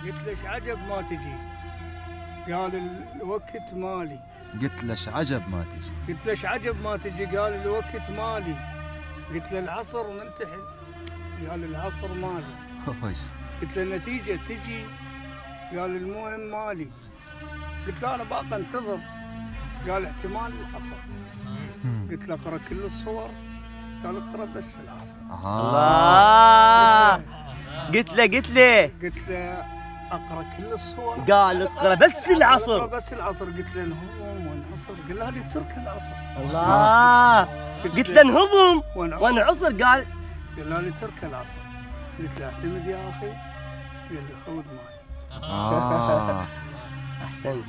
قلت ليش عجب ما تجي؟ قال الوقت مالي. قلت ليش عجب ما تجي؟ قلت ليش عجب ما تجي؟ قال الوقت مالي. قلت له العصر منتهي. قال العصر مالي. قلت له النتيجة تجي. قال المهم مالي. قلت له أنا باقي انتظر. قال احتمال العصر. قلت له اقرا كل الصور. قال اقرا بس العصر. الله. قلت له قلت له اقرا كل الصور. قال اقرا بس العصر. اقرا بس العصر. قلت له انهضم وانعصر. قال له هذه ترك العصر. الله. قلت له انهضم وانعصر. قال لي ترك العصر. قلت له اعتمد يا اخي. قال لي خلد مالي. احسنت.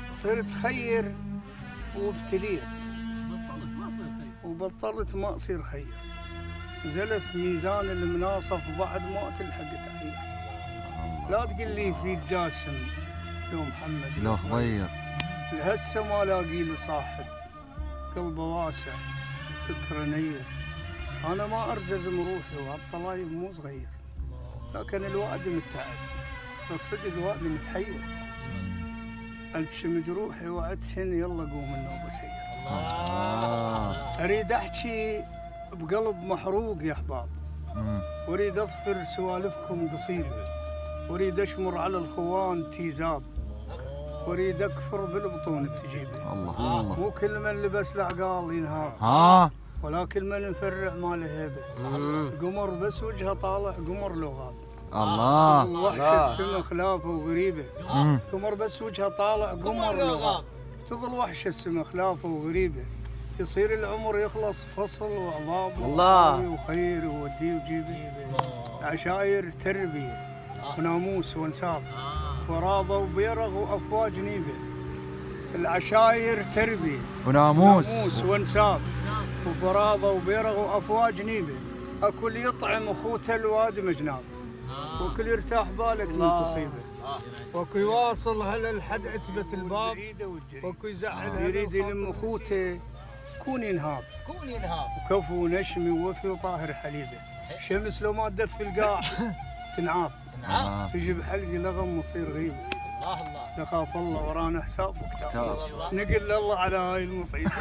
صرت خير وابتليت. وبطلت ما اصير خير. زلف ميزان المناصف بعد ما تلحق تعير. لا تقل لي في جاسم لو محمد لو خضير. لهسه ما لاقي له صاحب. قلبه واسع فكره نير. انا ما اردذم روحي وهالطلايب مو صغير. لكن الوعد متعب. بالصدق الوعد متحير. البشم جروحي وعدهن يلا قوم النوبه سير. اريد احكي بقلب محروق يا احباب. اريد اظفر سوالفكم قصيده. اريد اشمر على الخوان تيزاب. اريد اكفر بالبطون تجيبه. الله. مو كل من لبس العقال ينهاب. ولكن من نفرع ما له هيبه. قمر بس وجهه طالع قمر لو غاب. الله. وحش السما خلافه وغريبه. قمر بس وجهه طالع قمر لو غاب. تظل وحش السما خلافه وغريبه. يصير العمر يخلص فصل وعظاب الله وخير وودي وجيبه. عشاير تربيه وناموس وانساب. فراضه وبيرغ وافواج نيبه. العشاير تربيه وناموس وانساب. وفراضه وبيرغ وافواج نيبه. اكل يطعم اخوته الوادم جناب. وكل يرتاح بالك من تصيبه. وكو يواصل هلا الحد عتبه الباب. وكو يزعل يريد يلم اخوته. كون ينهاب وكفو نشمي ووفي وطاهر حليبه. شمس لو ما تدفي القاع تنعاب. تجي بحلق لغم مصير غيبه. نخاف الله ورانا حساب وكتاب. نقل الله على هاي المصيبه.